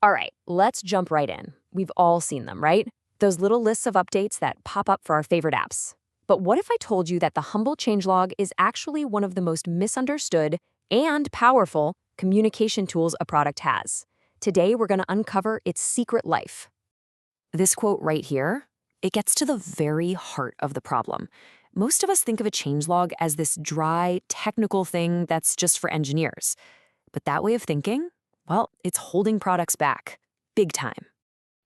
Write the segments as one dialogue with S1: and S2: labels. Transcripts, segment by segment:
S1: All right, let's jump right in. We've all seen them, right? Those little lists of updates that pop up for our favorite apps. But what if I told you that the humble changelog is actually one of the most misunderstood and powerful communication tools a product has? Today, we're going to uncover its secret life. This quote right here, it gets to the very heart of the problem. Most of us think of a changelog as this dry, technical thing that's just for engineers. But that way of thinking, well, it's holding products back, big time.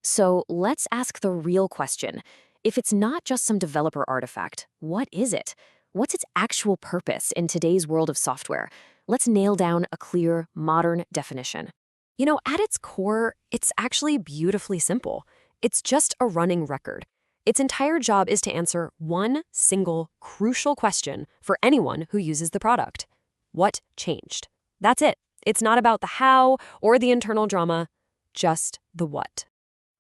S1: So let's ask the real question. If it's not just some developer artifact, what is it? What's its actual purpose in today's world of software? Let's nail down a clear, modern definition. At its core, it's actually beautifully simple. It's just a running record. Its entire job is to answer one single, crucial question for anyone who uses the product. What changed? That's it. It's not about the how or the internal drama, just the what.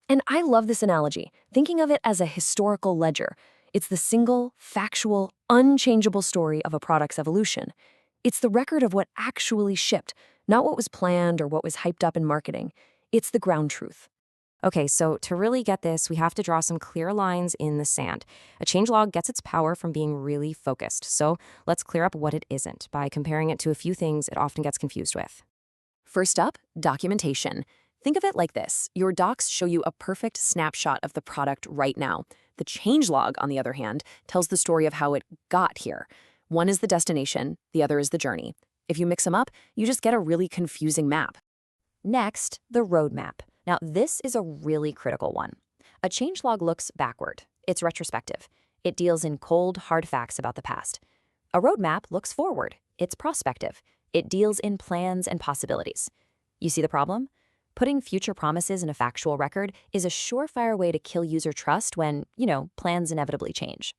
S1: And I love this analogy, thinking of it as a historical ledger. It's the single, factual, unchangeable story of a product's evolution. It's the record of what actually shipped, not what was planned or what was hyped up in marketing. It's the ground truth. Okay, so to really get this, we have to draw some clear lines in the sand. A changelog gets its power from being really focused. So let's clear up what it isn't by comparing it to a few things it often gets confused with. First up, documentation. Think of it like this. Your docs show you a perfect snapshot of the product right now. The changelog, on the other hand, tells the story of how it got here. One is the destination, the other is the journey. If you mix them up, you just get a really confusing map. Next, the roadmap. Now, this is a really critical one. A changelog looks backward. It's retrospective. It deals in cold, hard facts about the past. A roadmap looks forward. It's prospective. It deals in plans and possibilities. You see the problem? Putting future promises in a factual record is a surefire way to kill user trust when, plans inevitably change.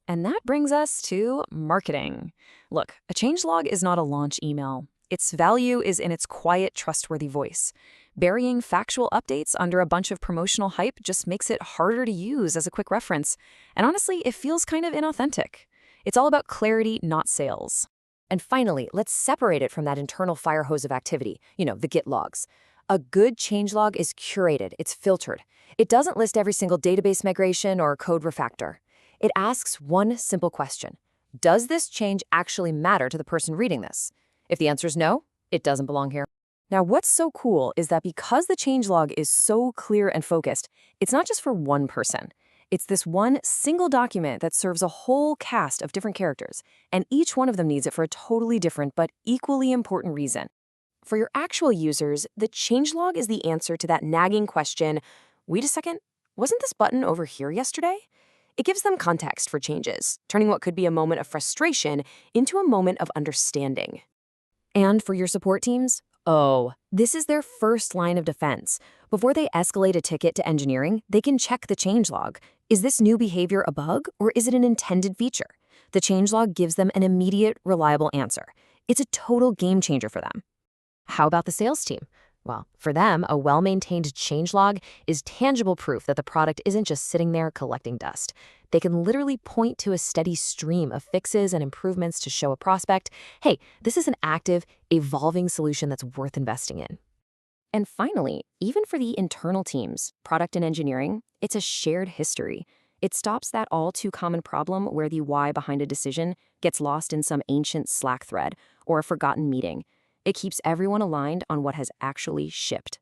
S1: And that brings us to marketing. Look, a changelog is not a launch email. Its value is in its quiet, trustworthy voice. Burying factual updates under a bunch of promotional hype just makes it harder to use as a quick reference. And honestly, it feels kind of inauthentic. It's all about clarity, not sales. And finally, let's separate it from that internal fire hose of activity, the Git logs. A good changelog is curated, it's filtered. It doesn't list every single database migration or code refactor. It asks one simple question. Does this change actually matter to the person reading this? If the answer is no, it doesn't belong here. Now, what's so cool is that because the changelog is so clear and focused, it's not just for one person. It's this one single document that serves a whole cast of different characters, and each one of them needs it for a totally different but equally important reason. For your actual users, the changelog is the answer to that nagging question, wait a second, wasn't this button over here yesterday? It gives them context for changes, turning what could be a moment of frustration into a moment of understanding. And for your support teams, this is their first line of defense. Before they escalate a ticket to engineering, they can check the changelog. Is this new behavior a bug, or is it an intended feature? The changelog gives them an immediate, reliable answer. It's a total game changer for them. How about the sales team? Well, for them, a well-maintained changelog is tangible proof that the product isn't just sitting there collecting dust. They can literally point to a steady stream of fixes and improvements to show a prospect, hey, this is an active, evolving solution that's worth investing in. And finally, even for the internal teams, product and engineering, it's a shared history. It stops that all too common problem where the why behind a decision gets lost in some ancient Slack thread or a forgotten meeting. It keeps everyone aligned on what has actually shipped.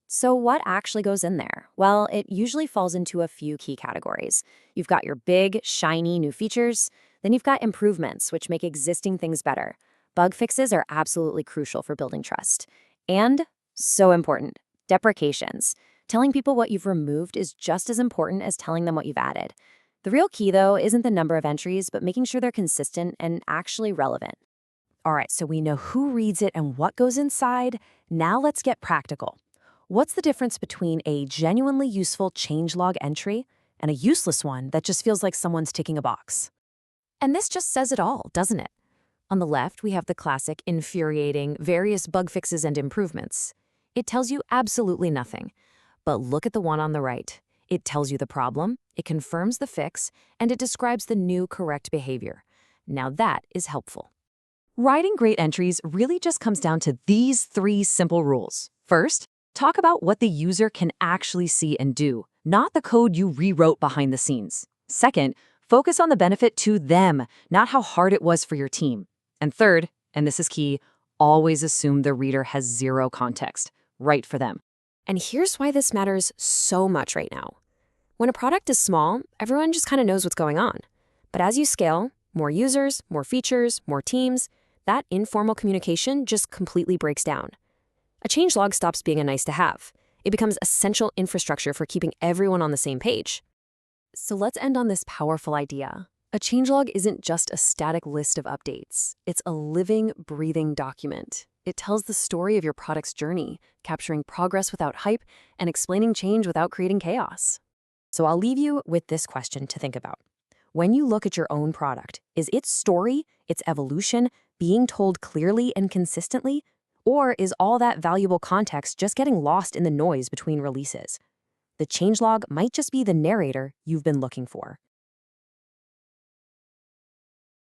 S1: So what actually goes in there? Well, it usually falls into a few key categories. You've got your big, shiny new features. Then you've got improvements, which make existing things better. Bug fixes are absolutely crucial for building trust. And, so important, deprecations. Telling people what you've removed is just as important as telling them what you've added. The real key, though, isn't the number of entries, but making sure they're consistent and actually relevant. All right, so we know who reads it and what goes inside. Now let's get practical. What's the difference between a genuinely useful changelog entry and a useless one that just feels like someone's ticking a box? And this just says it all, doesn't it? On the left, we have the classic, infuriating, various bug fixes and improvements. It tells you absolutely nothing. But look at the one on the right. It tells you the problem, it confirms the fix, and it describes the new correct behavior. Now that is helpful. Writing great entries really just comes down to these 3 simple rules. First, Talk about what the user can actually see and do, not the code you rewrote behind the scenes. Second, focus on the benefit to them, not how hard it was for your team. And third, and this is key, always assume the reader has zero context. Write for them.
S2: And here's why this matters so much right now. When a product is small, everyone just kind of knows what's going on. But as you scale, more users, more features, more teams, that informal communication just completely breaks down. A changelog stops being a nice to have. It becomes essential infrastructure for keeping everyone on the same page. So let's end on this powerful idea. A changelog isn't just a static list of updates. It's a living, breathing document. It tells the story of your product's journey, capturing progress without hype and explaining change without creating chaos. So I'll leave you with this question to think about. When you look at your own product, is its story, its evolution, being told clearly and consistently? Or is all that valuable context just getting lost in the noise between releases? The changelog might just be the narrator you've been looking for.